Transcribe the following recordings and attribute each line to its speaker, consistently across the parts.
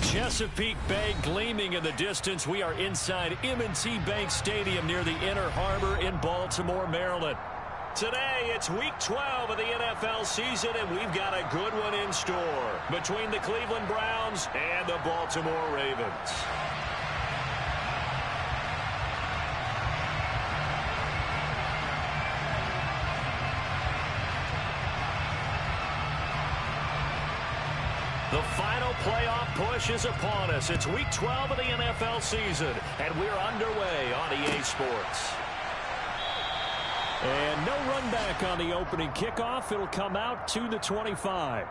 Speaker 1: Chesapeake Bay gleaming in the distance. We are inside M&T Bank Stadium near the Inner Harbor in Baltimore, Maryland. Today, it's Week 12 of the NFL season, and we've got a good one in store between the Cleveland Browns and the Baltimore Ravens. The final playoff push is upon us. It's Week 12 of the NFL season, and we're underway on EA Sports. And no run back on the opening kickoff. It'll come out to the 25.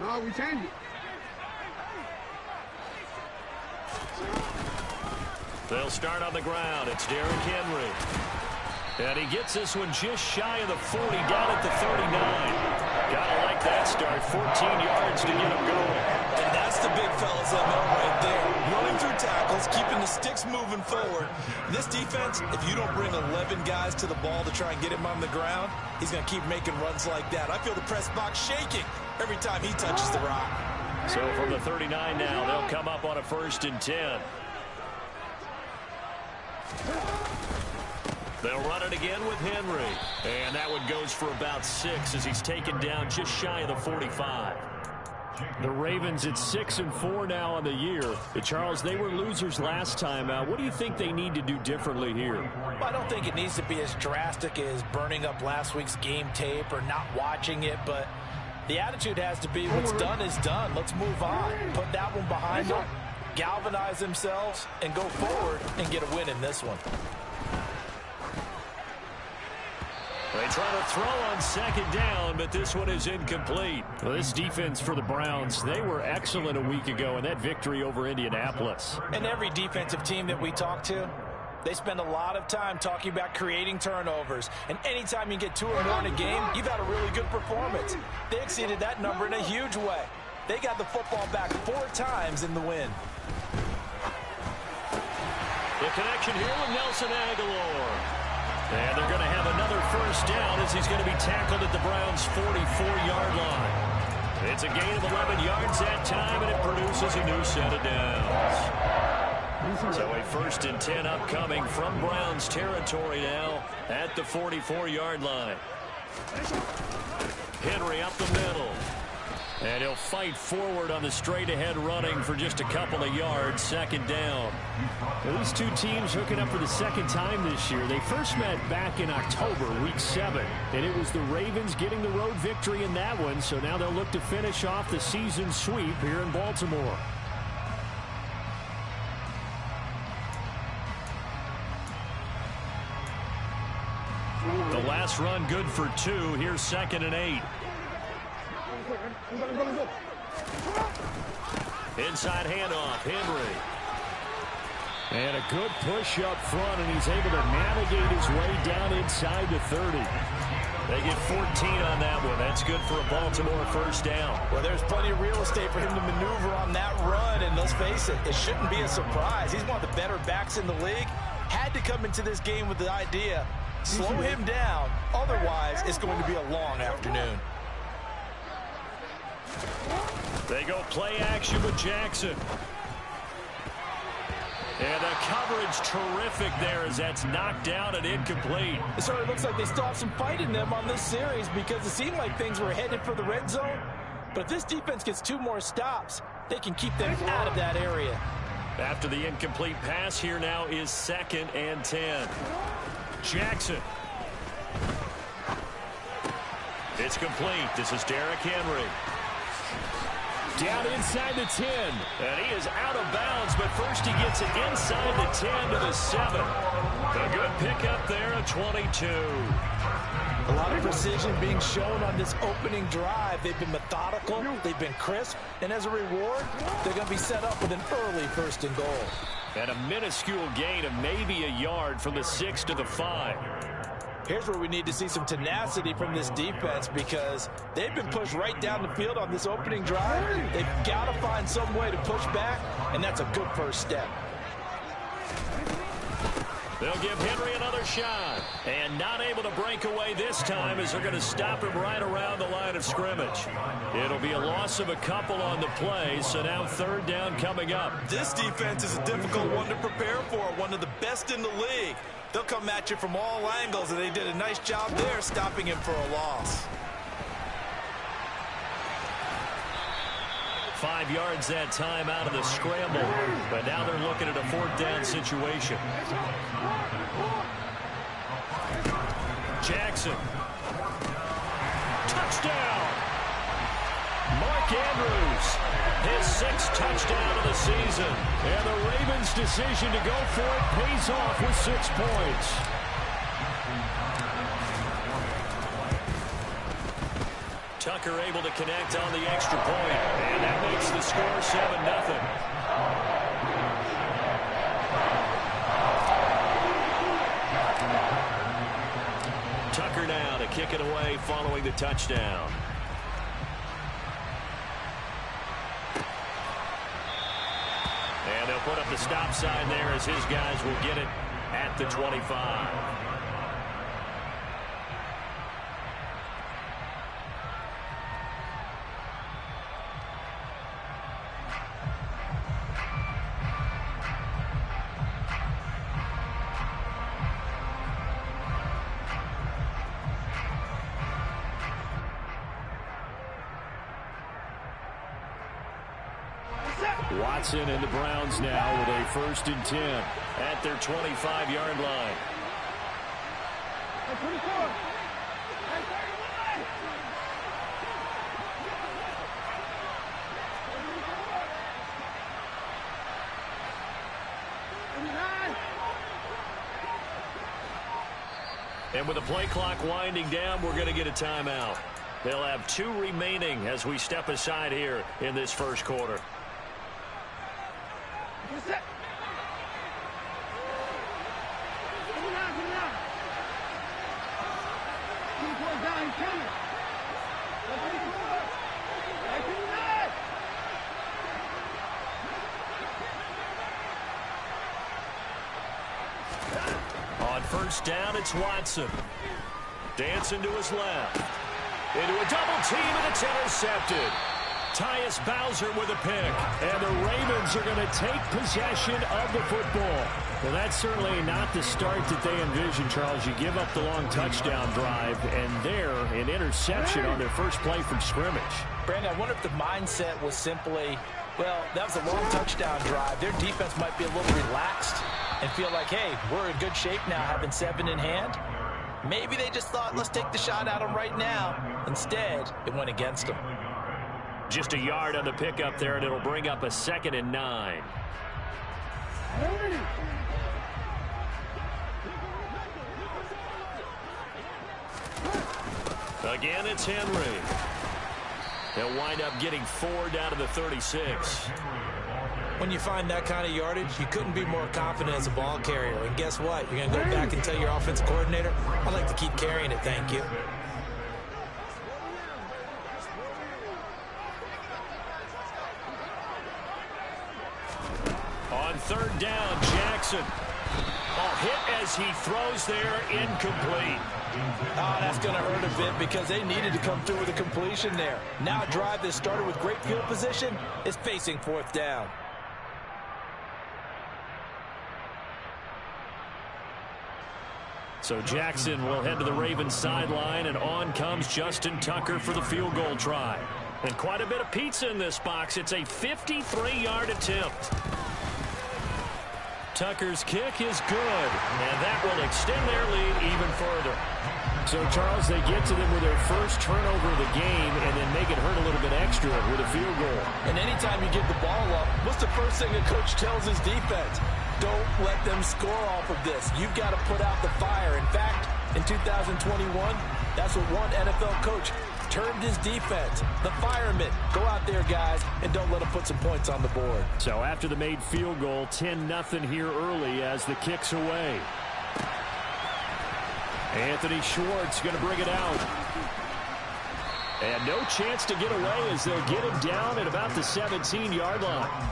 Speaker 2: No, we changed it.
Speaker 1: They'll start on the ground. It's Derrick Henry. And he gets this one just shy of the 40, down at the 39. Gotta like that start. 14 yards to get him going.
Speaker 3: And that's the big fella's MO right there. Running through tackles, keeping the sticks moving forward. This defense, if you don't bring 11 guys to the ball to try and get him on the ground, he's going to keep making runs like that. I feel the press box shaking every time he touches the rock.
Speaker 1: So from the 39 now, they'll come up on a 1st and 10. They'll run it again with Henry. And that one goes for about 6 as he's taken down just shy of the 45. The Ravens at 6-4 now on the year. But Charles, they were losers last time out. What do you think they need to do differently here?
Speaker 4: Well, I don't think it needs to be as drastic as burning up last week's game tape or not watching it, but the attitude has to be what's done is done. Let's move on. Put that one behind them, galvanize themselves, and go forward and get a win in this one.
Speaker 1: They try to throw on 2nd down, but this one is incomplete. Well, this defense for the Browns, they were excellent a week ago in that victory over Indianapolis.
Speaker 4: And every defensive team that we talk to, they spend a lot of time talking about creating turnovers. And anytime you get 2 or more in a game, you've had a really good performance. They exceeded that number in a huge way. They got the football back 4 times in the win.
Speaker 1: The connection here with Nelson Aguilar. And they're going to have another 1st down as he's going to be tackled at the Browns' 44-yard line. It's a gain of 11 yards that time, and it produces a new set of downs. So a 1st and 10 upcoming from Browns territory now at the 44-yard line. Henry up the middle. And he'll fight forward on the straight-ahead running for just a couple of yards. 2nd down. Well, these two teams hooking up for the 2nd time this year. They first met back in October, Week 7. And it was the Ravens getting the road victory in that one. So now they'll look to finish off the season sweep here in Baltimore. The last run good for 2. Here's 2nd and 8. Inside handoff, Henry. And a good push up front, and he's able to navigate his way down inside the 30. They get 14 on that one. That's good for a Baltimore 1st down.
Speaker 4: Well, there's plenty of real estate for him to maneuver on that run, and let's face it, it shouldn't be a surprise. He's one of the better backs in the league. Had to come into this game with the idea, slow him down, otherwise it's going to be a long afternoon.
Speaker 1: They go play action with Jackson. And the coverage terrific there as that's knocked down and incomplete.
Speaker 4: It certainly looks like they still have some fight in them on this series because it seemed like things were headed for the red zone. But if this defense gets 2 more stops, they can keep them out of that area.
Speaker 1: After the incomplete pass, here now is 2nd and 10. Jackson. It's complete. This is Derrick Henry. Down inside the 10. And he is out of bounds, but first he gets it inside the 10 to the 7. A good pickup there at 22.
Speaker 4: A lot of precision being shown on this opening drive. They've been methodical, they've been crisp, and as a reward, they're going to be set up with an early 1st and goal.
Speaker 1: And a minuscule gain of maybe a yard from the 6 to the 5.
Speaker 4: Here's where we need to see some tenacity from this defense because they've been pushed right down the field on this opening drive. They've got to find some way to push back, and that's a good first step.
Speaker 1: They'll give Henry another shot. And not able to break away this time as they're going to stop him right around the line of scrimmage. It'll be a loss of a couple on the play, so now third down coming up.
Speaker 3: This defense is a difficult one to prepare for, one of the best in the league. They'll come at you from all angles, and they did a nice job there stopping him for a loss.
Speaker 1: 5 yards that time out of the scramble, but now they're looking at a fourth down situation. Jackson. Touchdown! Mark Andrews, his 6th touchdown of the season. And the Ravens' decision to go for it pays off with 6 points. Tucker able to connect on the extra point. And that makes the score 7-0. Tucker now to kick it away following the touchdown. And they'll put up the stop sign there as his guys will get it at the 25. Watson and the Browns now with a 1st and 10 at their 25-yard line. And with the play clock winding down, we're going to get a timeout. They'll have 2 remaining as we step aside here in this first quarter. On first down, it's Watson. Dancing to his left. Into a double team, and it's intercepted. Tyus Bowser with a pick. And the Ravens are going to take possession of the football. Well, that's certainly not the start that they envisioned, Charles. You give up the long touchdown drive, and there, an interception on their first play from scrimmage.
Speaker 4: Brandon, I wonder if the mindset was simply, well, that was a long touchdown drive. Their defense might be a little relaxed and feel like, hey, we're in good shape now, having 7 in hand. Maybe they just thought, let's take the shot at them right now. Instead, it went against them.
Speaker 1: Just a yard on the pickup there, and it'll bring up a 2nd and 9. Again, it's Henry. They'll wind up getting 4 down to the 36.
Speaker 3: When you find that kind of yardage, you couldn't be more confident as a ball carrier. And guess what? You're going to go back and tell your offensive coordinator, I'd like to keep carrying it, thank you.
Speaker 1: On third down, Jackson. Hit as he throws there, incomplete.
Speaker 4: Oh, that's going to hurt a bit because they needed to come through with a completion there. Now a drive that started with great field position is facing 4th down.
Speaker 1: So Jackson will head to the Ravens sideline, and on comes Justin Tucker for the field goal try. And quite a bit of pizza in this box. It's a 53-yard attempt. Tucker's kick is good, and that will extend their lead even further. So, Charles, they get to them with their first turnover of the game and then make it hurt a little bit extra with a field goal.
Speaker 4: And anytime you give the ball up, what's the first thing a coach tells his defense? Don't let them score off of this. You've got to put out the fire. In fact, in 2021, that's what one NFL coach turned his defense. The firemen, go out there, guys, and don't let them put some points on the board.
Speaker 1: So after the made field goal, 10-0 here early as the kick's away. Anthony Schwartz going to bring it out. And no chance to get away as they'll get him down at about the 17-yard line.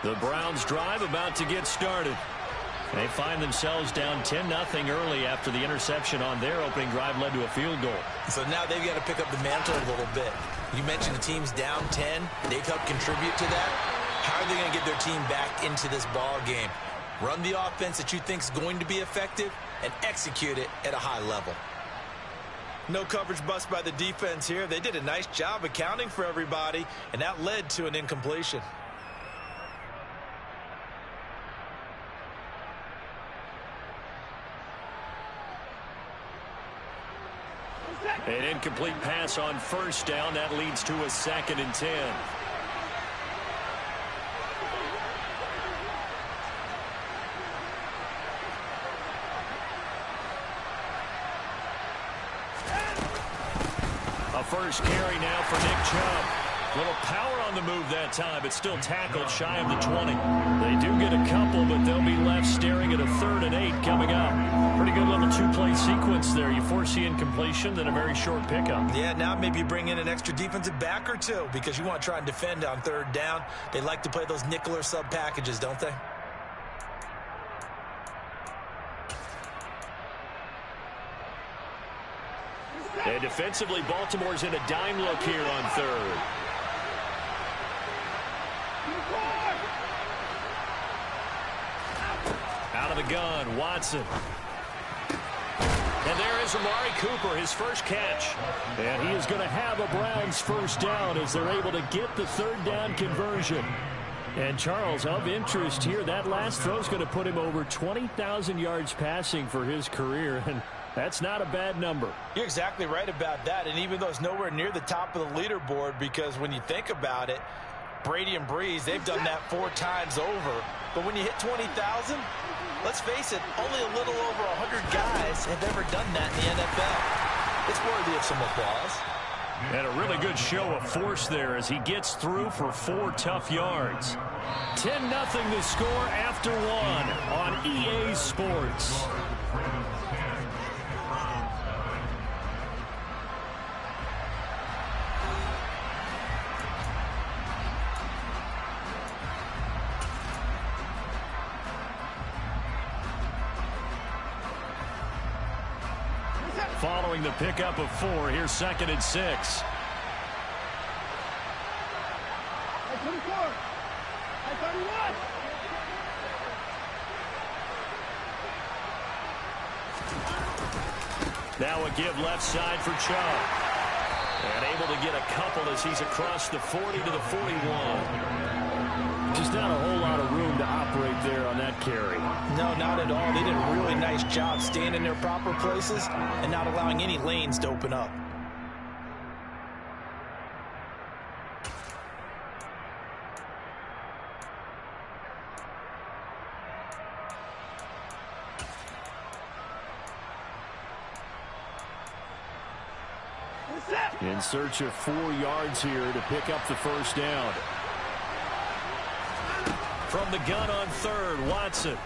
Speaker 1: The Browns drive about to get started. They find themselves down 10-0 early after the interception on their opening drive led to a field goal.
Speaker 4: So now they've got to pick up the mantle a little bit. You mentioned the team's down 10. They've helped contribute to that. How are they going to get their team back into this ball game? Run the offense that you think is going to be effective and execute it at a high level.
Speaker 3: No coverage bust by the defense here. They did a nice job accounting for everybody, and that led to an incompletion.
Speaker 1: An incomplete pass on first down. That leads to a 2nd and 10. A first carry now for Nick Chubb. A little power on the move that time, but still tackled shy of the 20. They do get a couple, but they'll be left staring at a 3rd and 8 coming up. Pretty good little 2-play sequence there. You foresee incompletion, then a very short pickup.
Speaker 3: Yeah, now maybe bring in an extra defensive back or two because you want to try and defend on 3rd down. They like to play those nickel or sub packages, don't they?
Speaker 1: And defensively, Baltimore's in a dime look here on 3rd. Out of the gun, Watson. And there is Amari Cooper, his first catch. And he is going to have a Browns first down as they're able to get the 3rd down conversion. And Charles, of interest here, that last throw is going to put him over 20,000 yards passing for his career. And that's not a bad number.
Speaker 4: You're exactly right about that. And even though it's nowhere near the top of the leaderboard, because when you think about it, Brady and Breeze, they've done that 4 times over. But when you hit 20,000, let's face it, only a little over 100 guys have ever done that in the NFL. It's worthy of some applause.
Speaker 1: And a really good show of force there as he gets through for 4 tough yards. 10-0 the score after 1 on EA Sports. Following the pickup of 4, here's 2nd and 6. Now a give left side for Chubb. And able to get a couple as he's across the 40 to the 41. Just not a whole lot of room to operate there on that carry.
Speaker 4: No, not at all. They did a really nice job staying in their proper places and not allowing any lanes to open up.
Speaker 1: In search of 4 yards here to pick up the first down. From the gun on 3rd, Watson.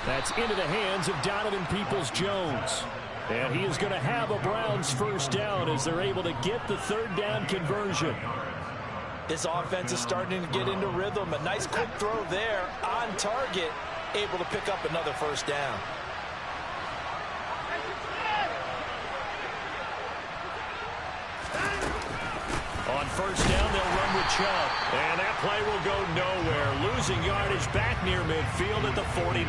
Speaker 1: That's into the hands of Donovan Peoples-Jones. And he is going to have a Browns first down as they're able to get the 3rd down conversion.
Speaker 4: This offense is starting to get into rhythm. A nice quick throw there on target, able to pick up another first down.
Speaker 1: On first down, they'll run with Chubb. And that play will go nowhere. Losing yardage back near midfield at the 49.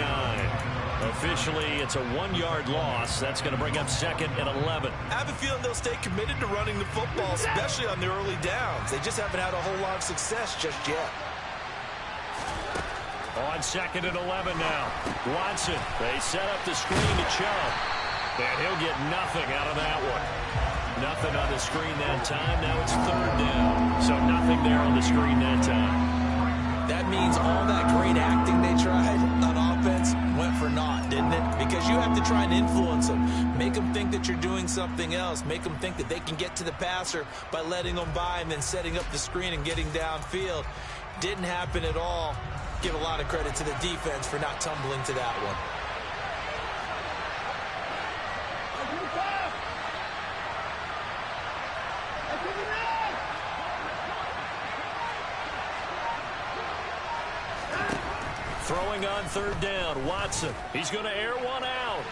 Speaker 1: Officially, it's a 1-yard loss. That's going to bring up 2nd and 11.
Speaker 3: I have a feeling they'll stay committed to running the football, especially on the early downs. They just haven't had a whole lot of success just yet.
Speaker 1: On 2nd and 11 now. Watson, they set up the screen to Chubb. And he'll get nothing out of that one. Nothing on the screen that time. Now it's 3rd down. So nothing there on the screen that time.
Speaker 3: That means all that great acting they tried on offense went for naught, didn't it? Because you have to try and influence them. Make them think that you're doing something else. Make them think that they can get to the passer by letting them by and then setting up the screen and getting downfield. Didn't happen at all. Give a lot of credit to the defense for not tumbling to that one.
Speaker 1: Throwing on 3rd down, Watson. He's going to air one out.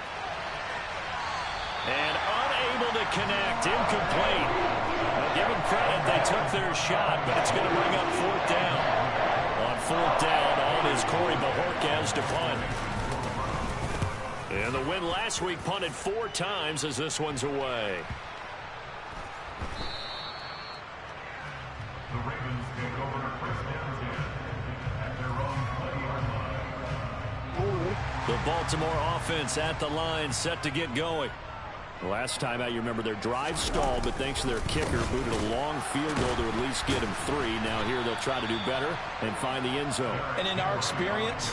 Speaker 1: And unable to connect, incomplete. Well, give them credit, they took their shot, but it's going to bring up 4th down. On 4th down, all is Corey Bajorquez to punt. And the win last week punted 4 times as this one's away.
Speaker 2: The Ravens take over the first down at their own 20-yard line.
Speaker 1: The Baltimore offense at the line, set to get going. Last time out, you remember their drive stalled, but thanks to their kicker, booted a long field goal to at least get him 3. Now here they'll try to do better and find the end zone.
Speaker 4: And in our experience,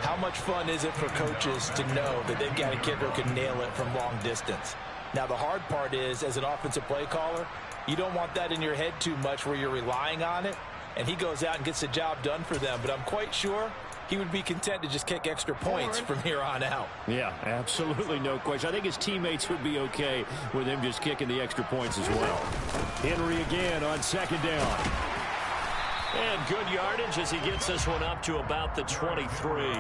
Speaker 4: how much fun is it for coaches to know that they've got a kicker who can nail it from long distance? Now, the hard part is, as an offensive play caller, you don't want that in your head too much where you're relying on it, and he goes out and gets the job done for them. But I'm quite sure he would be content to just kick extra points from here on out.
Speaker 1: Yeah, absolutely no question. I think his teammates would be okay with him just kicking the extra points as well. Henry again on 2nd down. And good yardage as he gets this one up to about the 23.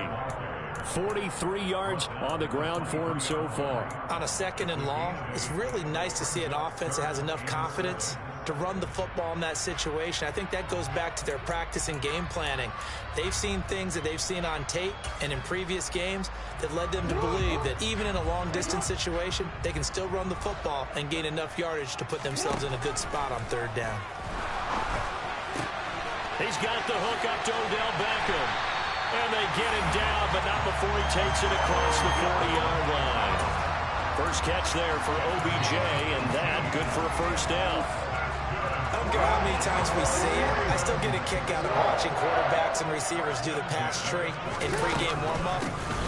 Speaker 1: 43 yards on the ground for him so far.
Speaker 3: On a 2nd and long, it's really nice to see an offense that has enough confidence to run the football in that situation. I think that goes back to their practice and game planning. They've seen things that they've seen on tape and in previous games that led them to believe that even in a long-distance situation, they can still run the football and gain enough yardage to put themselves in a good spot on 3rd down.
Speaker 1: He's got the hook up to Odell Beckham. And they get him down, but not before he takes it across the 40-yard line. First catch there for OBJ, and that good for a 1st down.
Speaker 3: I don't care how many times we see it, I still get a kick out of watching quarterbacks and receivers do the pass tree in pregame warm-up.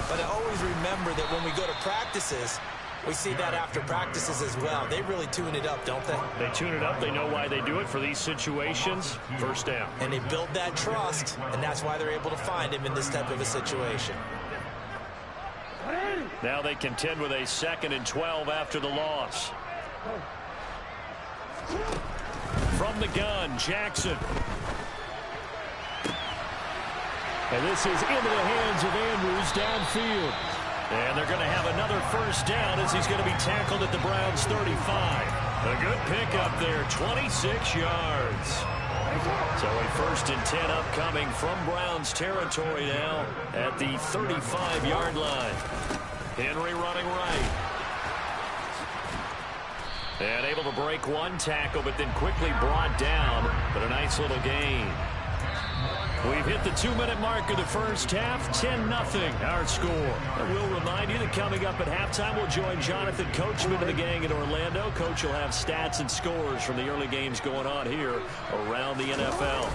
Speaker 3: But I always remember that when we go to practices, we see that after practices as well. They really tune it up, don't they?
Speaker 1: They tune it up. They know why they do it for these situations. 1st down.
Speaker 3: And they build that trust, and that's why they're able to find him in this type of a situation.
Speaker 1: Now they contend with a 2nd and 12 after the loss. From the gun, Jackson. And this is into the hands of Andrews downfield. And they're going to have another 1st down as he's going to be tackled at the Browns' 35. A good pickup there, 26 yards. So a 1st and 10 upcoming from Browns territory now at the 35-yard line. Henry running right. And able to break one tackle, but then quickly brought down. But a nice little gain. We've hit the 2-minute mark of the first half, 10-0 our score. And we'll remind you that coming up at halftime, we'll join Jonathan Coachman and the gang in Orlando. Coach will have stats and scores from the early games going on here around the NFL.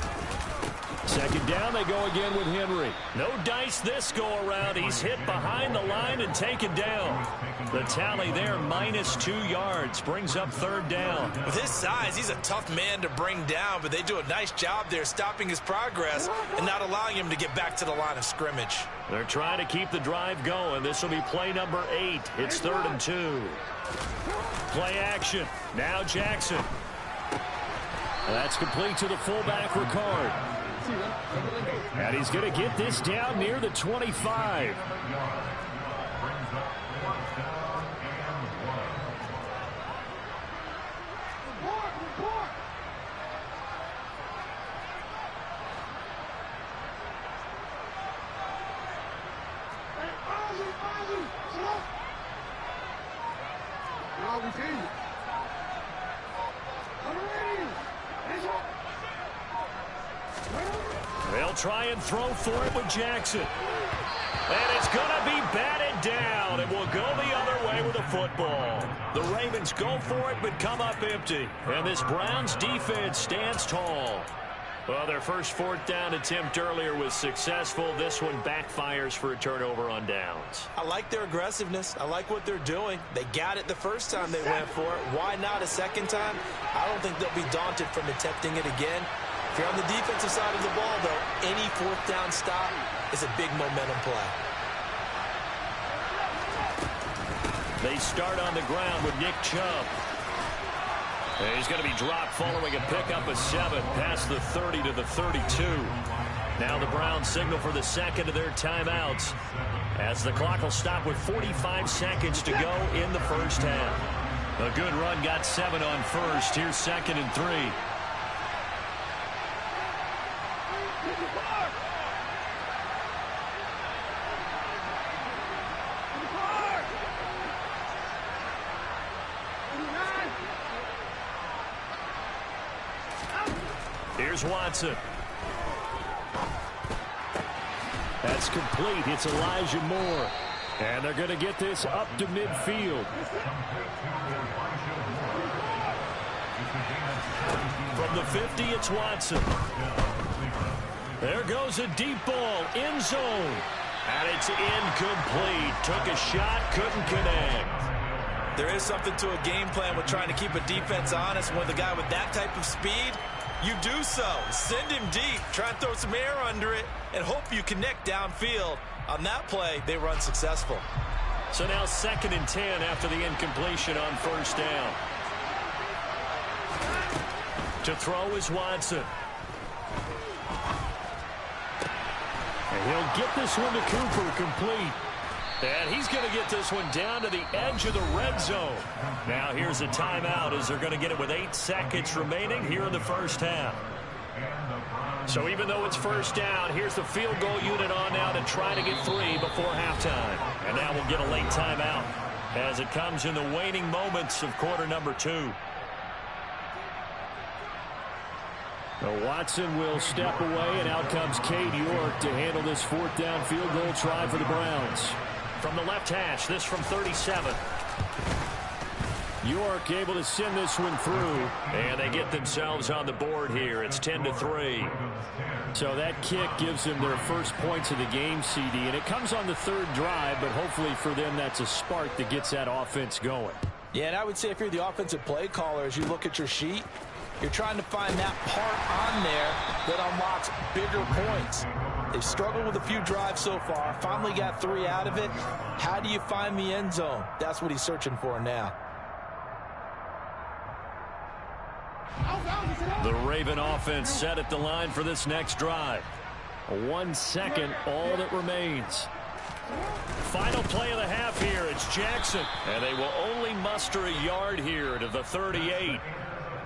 Speaker 1: 2nd down, they go again with Henry. No dice this go-around. He's hit behind the line and taken down. The tally there, -2 yards, brings up 3rd down.
Speaker 3: With his size, he's a tough man to bring down, but they do a nice job there stopping his progress and not allowing him to get back to the line of scrimmage.
Speaker 1: They're trying to keep the drive going. This will be play number 8. It's 3rd and 2. Play action. Now Jackson. That's complete to the fullback, Ricard. And he's going to get this down near the 25. They'll try and throw for it with Jackson. And it's going to be batted down. It will go the other way with the football. The Ravens go for it but come up empty. And this Browns defense stands tall. Well, their first fourth down attempt earlier was successful. This one backfires for a turnover on downs.
Speaker 3: I like their aggressiveness. I like what they're doing. They got it the first time they went for it. Why not a second time? I don't think they'll be daunted from attempting it again. If you're on the defensive side of the ball, though, any fourth down stop is a big momentum play.
Speaker 1: They start on the ground with Nick Chubb. And he's going to be dropped following a pickup of 7 past the 30 to the 32. Now the Browns signal for the second of their timeouts as the clock will stop with 45 seconds to go in the first half. A good run got 7 on first. Here's 2nd and 3. Here's Watson. That's complete. It's Elijah Moore. And they're going to get this up to midfield. From the 50, it's Watson. There goes a deep ball. End zone. And it's incomplete. Took a shot, couldn't connect.
Speaker 3: There is something to a game plan with trying to keep a defense honest. With a guy with that type of speed, you do so. Send him deep. Try and throw some air under it and hope you connect downfield. On that play, they run successful.
Speaker 1: So now 2nd and 10 after the incompletion on first down. To throw is Watson. And he'll get this one to Cooper complete. And he's going to get this one down to the edge of the red zone. Now here's a timeout as they're going to get it with 8 seconds remaining here in the first half. So even though it's first down, here's the field goal unit on now to try to get 3 before halftime. And now we'll get a late timeout as it comes in the waning moments of quarter number 2. Now Watson will step away, and out comes Cade York to handle this 4th down field goal try for the Browns. From the left hash, this from 37. York able to send this one through, and they get themselves on the board here. It's 10-3. So that kick gives them their first points of the game, CD, and it comes on the 3rd drive, but hopefully for them that's a spark that gets that offense going.
Speaker 4: Yeah, and I would say if you're the offensive play caller, as you look at your sheet, you're trying to find that part on there that unlocks bigger points. They've struggled with a few drives so far. Finally got 3 out of it. How do you find the end zone? That's what he's searching for now.
Speaker 1: The Raven offense set at the line for this next drive. 1 second, all that remains. Final play of the half here. It's Jackson. And they will only muster a yard here to the 38.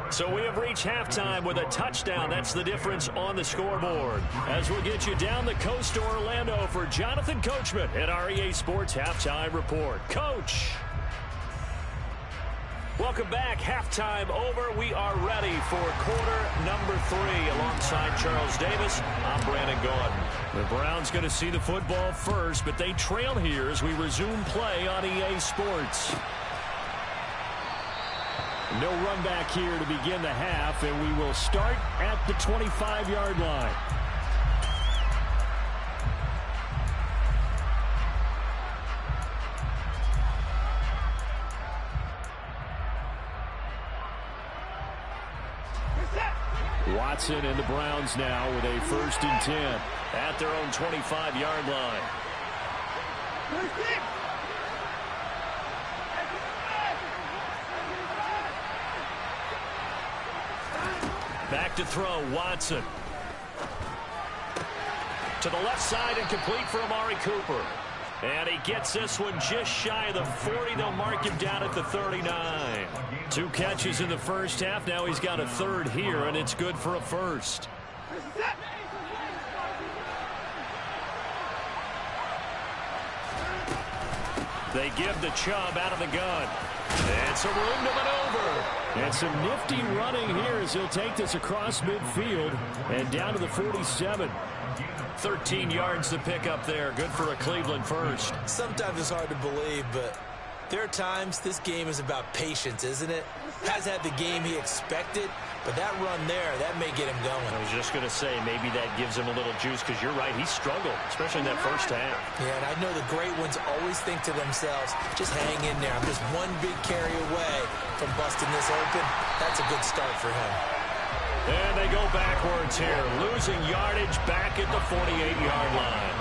Speaker 1: So we have reached halftime with a touchdown. That's the difference on the scoreboard. As we'll get you down the coast to Orlando for Jonathan Coachman at our EA Sports Halftime Report. Coach. Welcome back. Halftime over. We are ready for quarter number 3 alongside Charles Davis. I'm Brandon Gordon. The Browns going to see the football first, but they trail here as we resume play on EA Sports. No run back here to begin the half, and we will start at the 25-yard line. Watson and the Browns now with a 1st and 10 at their own 25-yard line. Back to throw, Watson. To the left side and complete for Amari Cooper. And he gets this one just shy of the 40. They'll mark him down at the 39. 2 catches in the first half. Now he's got a 3rd here, and it's good for a 1st. They give the Chubb out of the gun. And some room to maneuver. And some nifty running here as he'll take this across midfield and down to the 47. 13 yards to pick up there. Good for a Cleveland first.
Speaker 3: Sometimes it's hard to believe, but there are times this game is about patience, isn't it? Has had the game he expected, but that run there, that may get him going.
Speaker 1: I was just going to say, maybe that gives him a little juice, because you're right, he struggled, especially in that first half.
Speaker 3: Yeah, and I know the great ones always think to themselves, just hang in there. I'm just one big carry away from busting this open. That's a good start for him.
Speaker 1: And they go backwards here, losing yardage back at the 48-yard line.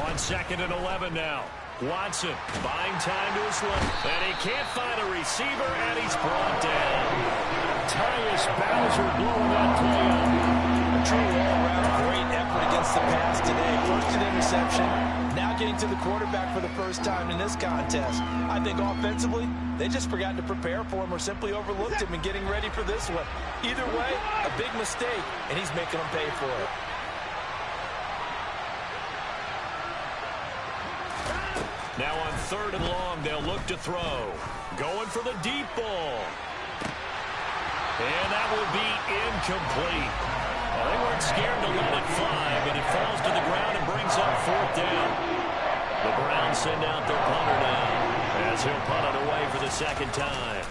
Speaker 1: On 2nd and 11 now. Watson buying time to his left. And he can't find a receiver, and he's brought down. Tyus Bowser blowing that play up.
Speaker 3: A true all-around great effort against the pass today. First an interception, now getting to the quarterback for the first time in this contest. I think offensively, they just forgot to prepare for him or simply overlooked him in getting ready for this one. Either way, a big mistake, and he's making them pay for it.
Speaker 1: Now on 3rd and long, they'll look to throw. Going for the deep ball. And that will be incomplete. Well, they weren't scared to let it fly, but it falls to the ground and brings up 4th down. The Browns send out their punter now, as he'll punt it away for the 2nd time.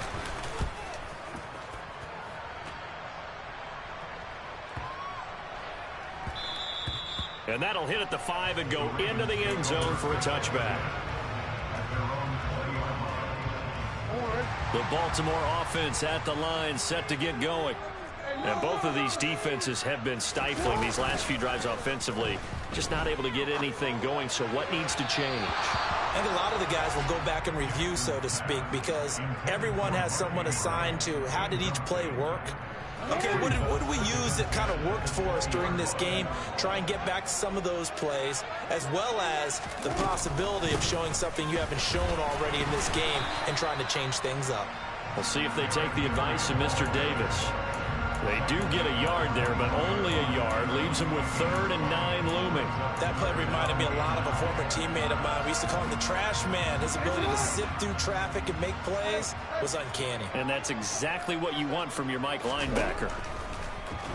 Speaker 1: And that'll hit at the 5 and go into the end zone for a touchback. The Baltimore offense at the line, set to get going. And both of these defenses have been stifling these last few drives offensively. Just not able to get anything going, so what needs to change?
Speaker 3: I think a lot of the guys will go back and review, so to speak, because everyone has someone assigned to how did each play work. Okay, what did we use that kind of worked for us during this game? Try and get back to some of those plays, as well as the possibility of showing something you haven't shown already in this game and trying to change things up.
Speaker 1: We'll see if they take the advice of Mr. Davis. They do get a yard there, but only a yard. Leaves them with 3rd and 9 looming.
Speaker 3: That play reminded me a lot of a former teammate of mine. We used to call him the trash man. His ability to sift through traffic and make plays was uncanny.
Speaker 1: And that's exactly what you want from your Mike linebacker.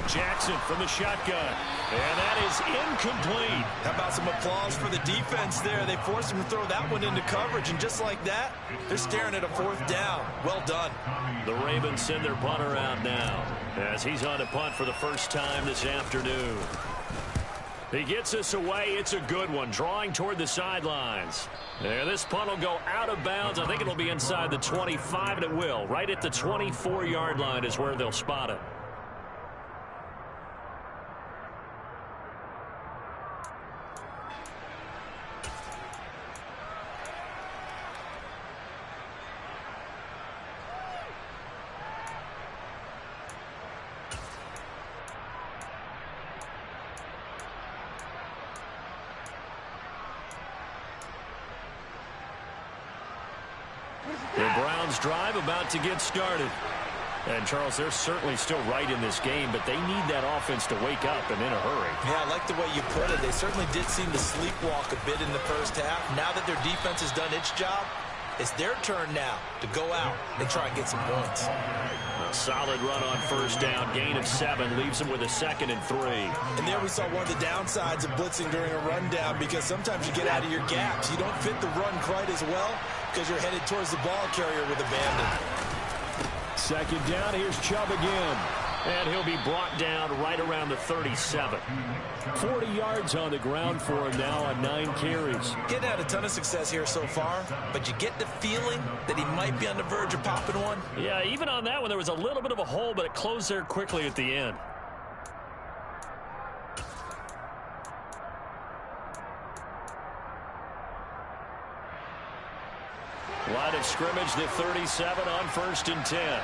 Speaker 1: Jackson from the shotgun. And that is incomplete.
Speaker 3: How about some applause for the defense there? They forced him to throw that one into coverage, and just like that, they're staring at a 4th down. Well done.
Speaker 1: The Ravens send their punter out now, as he's on a punt for the first time this afternoon. He gets us away. It's a good one, drawing toward the sidelines. And this punt will go out of bounds. I think it'll be inside the 25, and it will. Right at the 24-yard line is where they'll spot it. The Browns drive about to get started. And, Charles, they're certainly still right in this game, but they need that offense to wake up and in a hurry.
Speaker 3: Yeah, I like the way you put it. They certainly did seem to sleepwalk a bit in the first half. Now that their defense has done its job, it's their turn now to go out and try and get some points.
Speaker 1: A solid run on 1st down. Gain of 7 leaves them with a 2nd and 3.
Speaker 3: And there we saw one of the downsides of blitzing during a rundown, because sometimes you get out of your gaps. You don't fit the run quite as well because you're headed towards the ball carrier with abandon.
Speaker 1: 2nd down. Here's Chubb again. And he'll be brought down right around the 37. 40 yards on the ground for him now on 9 carries.
Speaker 3: Getting had a ton of success here so far, but you get the feeling that he might be on the verge of popping one.
Speaker 1: Yeah, even on that one, there was a little bit of a hole, but it closed there quickly at the end. Line of scrimmage, the 37 on 1st and 10.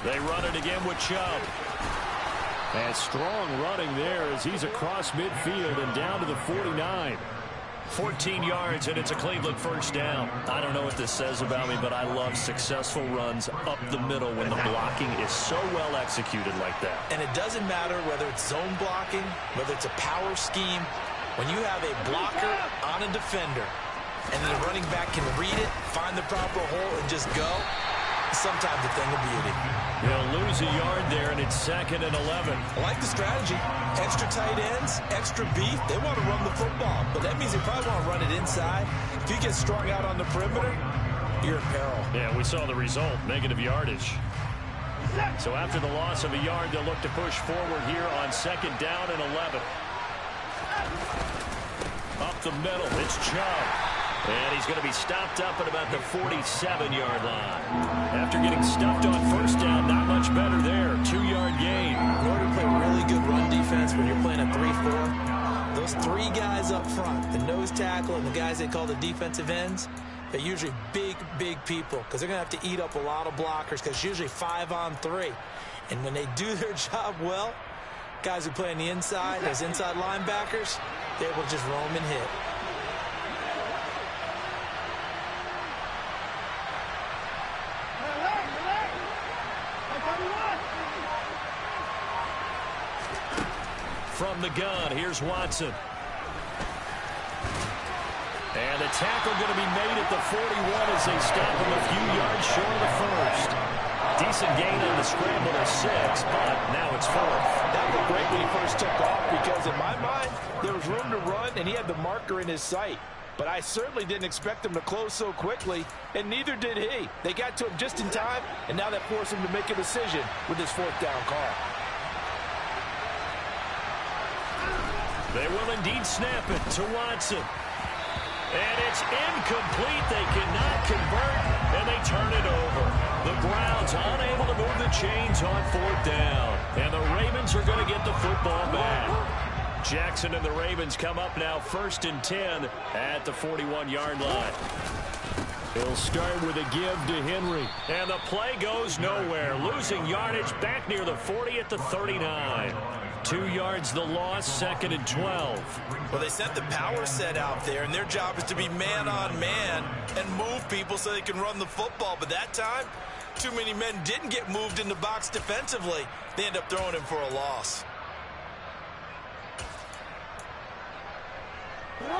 Speaker 1: They run it again with Chubb. And strong running there as he's across midfield and down to the 49. 14 yards, and it's a Cleveland first down. I don't know what this says about me, but I love successful runs up the middle when the blocking is so well executed like that.
Speaker 4: And it doesn't matter whether it's zone blocking, whether it's a power scheme. When you have a blocker on a defender, and then the running back can read it, find the proper hole, and just go, sometimes a thing of beauty.
Speaker 1: He'll lose a yard there, and it's 2nd and 11.
Speaker 3: I like the strategy. Extra tight ends, extra beef. They want to run the football, but that means they probably want to run it inside. If you get strung out on the perimeter, you're in peril.
Speaker 1: Yeah, we saw the result, negative yardage. So after the loss of a yard, they'll look to push forward here on 2nd down and 11. Up the middle, it's Chubb. And he's going to be stopped up at about the 47-yard line. After getting stuffed on first down, not much better there. 2-yard gain.
Speaker 4: In order to play really good run defense when you're playing a 3-4, those three guys up front, the nose tackle and the guys they call the defensive ends, they're usually big, big people because they're going to have to eat up a lot of blockers because it's usually 5-on-3. And when they do their job well, guys who play on the inside, those inside linebackers, they're able to just roam and hit.
Speaker 1: From the gun, here's Watson. And the tackle going to be made at the 41 as they stop him a few yards short of the first. Decent gain on the scramble to 6, but now it's 4th.
Speaker 5: That looked great when he first took off because in my mind, there was room to run and he had the marker in his sight. But I certainly didn't expect him to close so quickly, and neither did he. They got to him just in time, and now that forced him to make a decision with his 4th down call.
Speaker 1: They will indeed snap it to Watson. And it's incomplete. They cannot convert, and they turn it over. The Browns unable to move the chains on 4th down. And the Ravens are going to get the football back. Jackson and the Ravens come up now 1st and 10 at the 41-yard line. He'll start with a give to Henry. And the play goes nowhere. Losing yardage back near the 40 at the 39. 2 yards the loss, 2nd and 12.
Speaker 3: Well, they sent the power set out there, and their job is to be man-on-man and move people so they can run the football. But that time, too many men didn't get moved in the box defensively. They end up throwing him for a loss.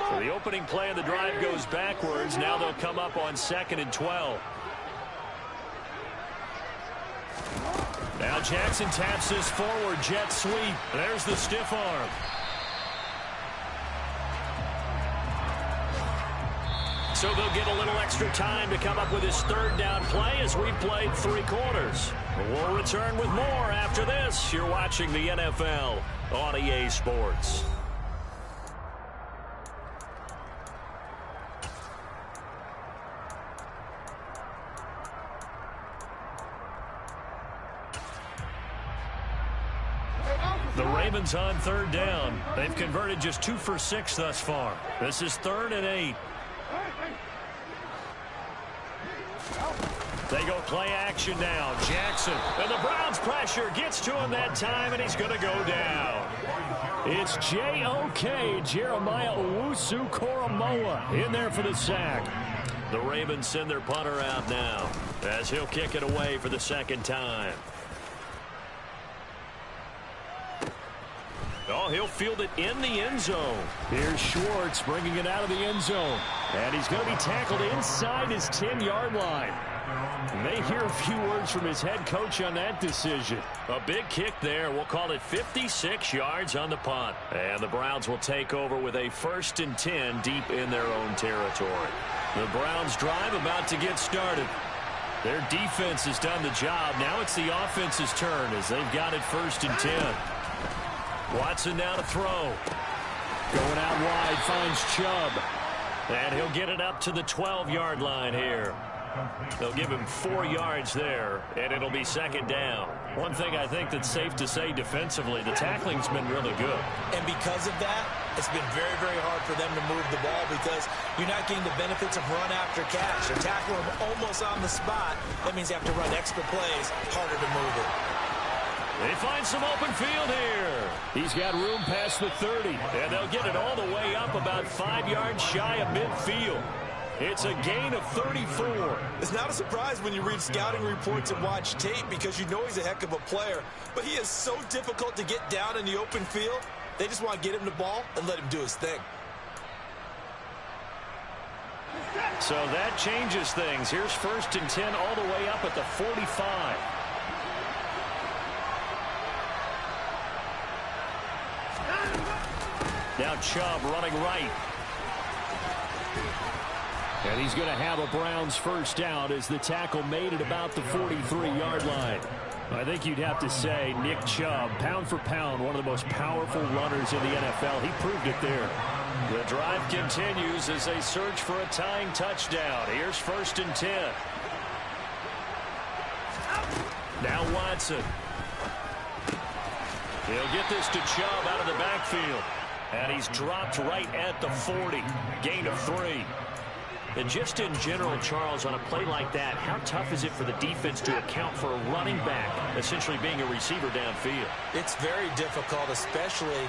Speaker 1: So the opening play of the drive goes backwards. Now they'll come up on 2nd and 12. Now Jackson taps this forward jet sweep. There's the stiff arm. So they'll get a little extra time to come up with his 3rd down play as we've played 3 quarters. We'll return with more after this. You're watching the NFL on EA Sports. The Ravens on 3rd down. They've converted just 2 for 6 thus far. This is 3rd and 8. They go play action now. Jackson. And the Browns pressure gets to him that time, and he's going to go down. It's J.O.K. Jeremiah Owusu-Koramoah in there for the sack. The Ravens send their punter out now as he'll kick it away for the 2nd time. Oh, he'll field it in the end zone. Here's Schwartz bringing it out of the end zone. And he's going to be tackled inside his 10-yard line. May hear a few words from his head coach on that decision. A big kick there. We'll call it 56 yards on the punt. And the Browns will take over with a 1st and 10 deep in their own territory. The Browns drive about to get started. Their defense has done the job. Now it's the offense's turn as they've got it 1st and 10. Watson now to throw. Going out wide, finds Chubb. And he'll get it up to the 12-yard line here. They'll give him 4 yards there, and it'll be 2nd down. One thing I think that's safe to say defensively, the tackling's been really good.
Speaker 3: And because of that, it's been very, very hard for them to move the ball because you're not getting the benefits of run after catch. They're tackling him almost on the spot. That means they have to run extra plays, harder to move it.
Speaker 1: They find some open field here. He's got room past the 30, and they'll get it all the way up about 5 yards shy of midfield. It's a gain of 34.
Speaker 3: It's not a surprise when you read scouting reports and watch tape because you know he's a heck of a player. But he is so difficult to get down in the open field. They just want to get him the ball and let him do his thing.
Speaker 1: So that changes things. Here's 1st and 10 all the way up at the 45. Now Chubb running right. And he's going to have a Browns first down as the tackle made at about the 43-yard line. I think you'd have to say Nick Chubb, pound for pound, one of the most powerful runners in the NFL. He proved it there. The drive continues as they search for a tying touchdown. Here's 1st and 10. Now Watson. He'll get this to Chubb out of the backfield. And he's dropped right at the 40. Gain of 3. And just in general, Charles, on a play like that, how tough is it for the defense to account for a running back essentially being a receiver downfield?
Speaker 4: It's very difficult, especially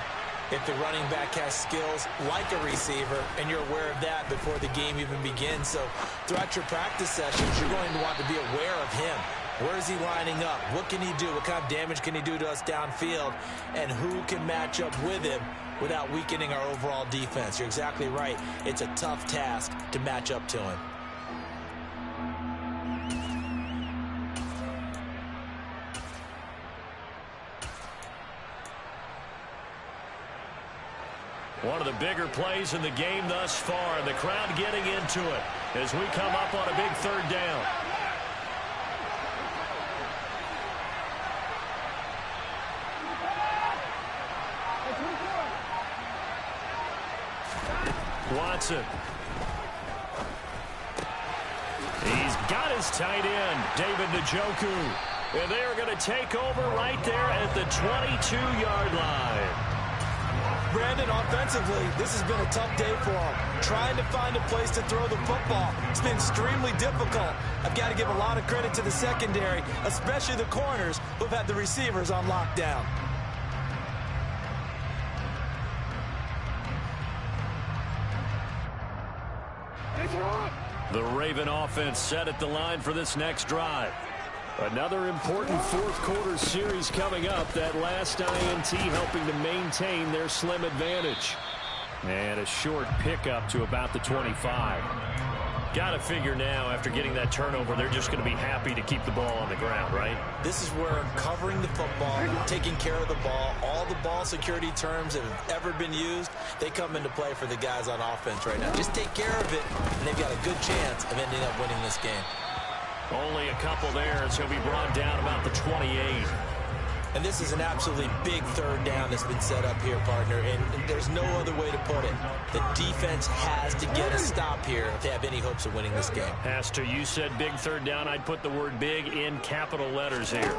Speaker 4: if the running back has skills like a receiver, and you're aware of that before the game even begins. So throughout your practice sessions, you're going to want to be aware of him. Where is he lining up? What can he do? What kind of damage can he do to us downfield? And who can match up with him without weakening our overall defense? You're exactly right. It's a tough task to match up to him.
Speaker 1: One of the bigger plays in the game thus far, and the crowd getting into it as we come up on a big 3rd down. Watson. He's got his tight end, David Njoku. And they are going to take over right there at the 22-yard line.
Speaker 3: Brandon, offensively, this has been a tough day for him. Trying to find a place to throw the football. It's been extremely difficult. I've got to give a lot of credit to the secondary, especially the corners who've had the receivers on lockdown.
Speaker 1: The Raven offense set at the line for this next drive. Another important 4th quarter series coming up. That last INT helping to maintain their slim advantage. And a short pickup to about the 25. Got to figure now, after getting that turnover, they're just going to be happy to keep the ball on the ground, right?
Speaker 4: This is where covering the football, taking care of the ball, all the ball security terms that have ever been used, they come into play for the guys on offense right now. Just take care of it, and they've got a good chance of ending up winning this game.
Speaker 1: Only a couple there, and so he'll be brought down about the 28.
Speaker 4: And this is an absolutely big 3rd down that's been set up here, partner, and there's no other way to put it. The defense has to get a stop here if they have any hopes of winning this game.
Speaker 1: Has to. You said big 3rd down. I'd put the word big in capital letters here.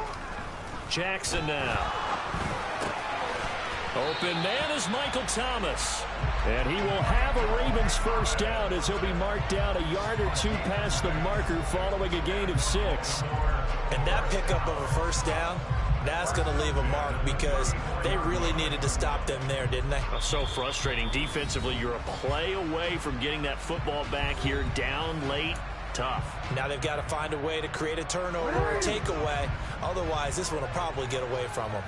Speaker 1: Jackson now. Open man is Michael Thomas. And he will have a Ravens first down as he'll be marked down a yard or 2 past the marker following a gain of 6.
Speaker 4: And that pickup of a first down, that's going to leave a mark because they really needed to stop them there, didn't they?
Speaker 1: So frustrating. Defensively, you're a play away from getting that football back here down late. Tough.
Speaker 4: Now they've got to find a way to create a turnover or a takeaway. Otherwise, this one will probably get away from them.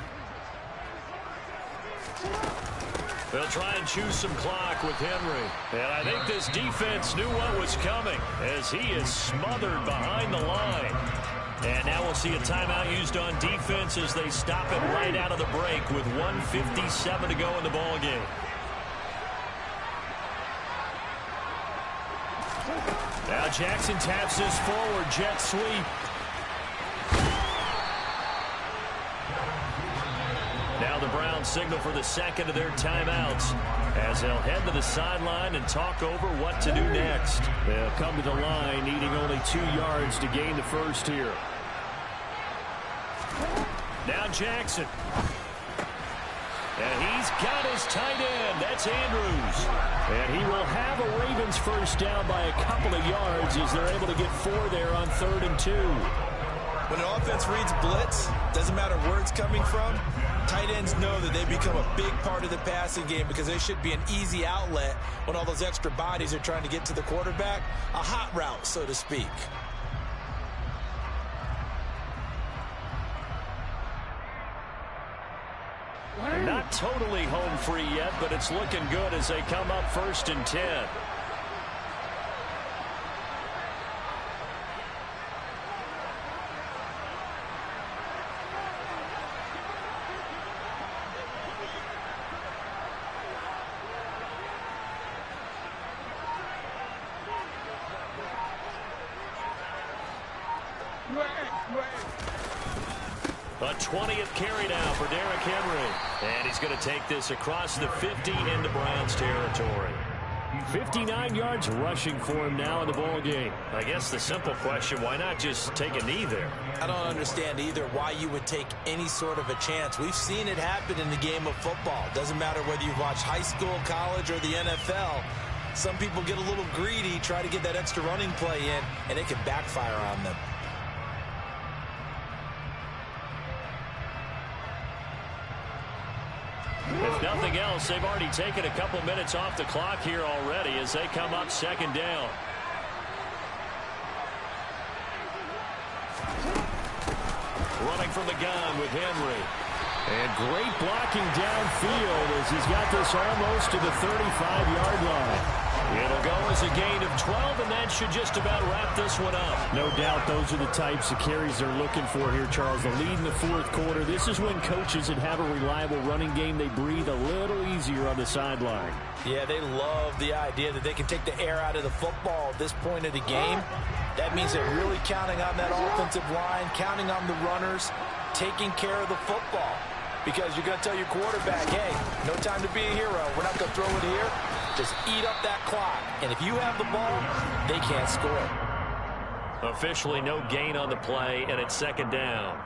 Speaker 1: They'll try and choose some clock with Henry. And I think this defense knew what was coming as he is smothered behind the line. And now we'll see a timeout used on defense as they stop it right out of the break with 1:57 to go in the ball game. Now Jackson taps this forward, jet sweep. Now the Browns signal for the second of their timeouts as they'll head to the sideline and talk over what to do next. They'll come to the line needing only 2 yards to gain the first here. Now Jackson. And he's got his tight end. That's Andrews. And he will have a Ravens first down by a couple of yards as they're able to get 4 there on 3rd and 2.
Speaker 3: When an offense reads blitz, doesn't matter where it's coming from, tight ends know that they become a big part of the passing game because they should be an easy outlet when all those extra bodies are trying to get to the quarterback. A hot route, so to speak.
Speaker 1: Not totally home free yet, but it's looking good as they come up 1st and 10. A 20th carry now for Derrick Henry. And he's going to take this across the 50 into Browns territory. 59 yards rushing for him now in the ball game. I guess the simple question, why not just take a knee there?
Speaker 3: I don't understand either why you would take any sort of a chance. We've seen it happen in the game of football. Doesn't matter whether you watch high school, college, or the NFL. Some people get a little greedy, try to get that extra running play in, and it can backfire on them.
Speaker 1: If nothing else, they've already taken a couple minutes off the clock here already as they come up 2nd down. Running from the gun with Henry. And great blocking downfield as he's got this almost to the 35-yard line. It'll go as a gain of 12, and that should just about wrap this one up.
Speaker 6: No doubt those are the types of carries they're looking for here, Charles. The lead in the 4th quarter. This is when coaches that have a reliable running game, they breathe a little easier on the sideline.
Speaker 4: Yeah, they love the idea that they can take the air out of the football at this point of the game. That means they're really counting on that offensive line, counting on the runners, taking care of the football. Because you're going to tell your quarterback, hey, no time to be a hero. We're not going to throw it here. Just eat up that clock. And if you have the ball, they can't score.
Speaker 1: Officially no gain on the play, and it's 2nd down.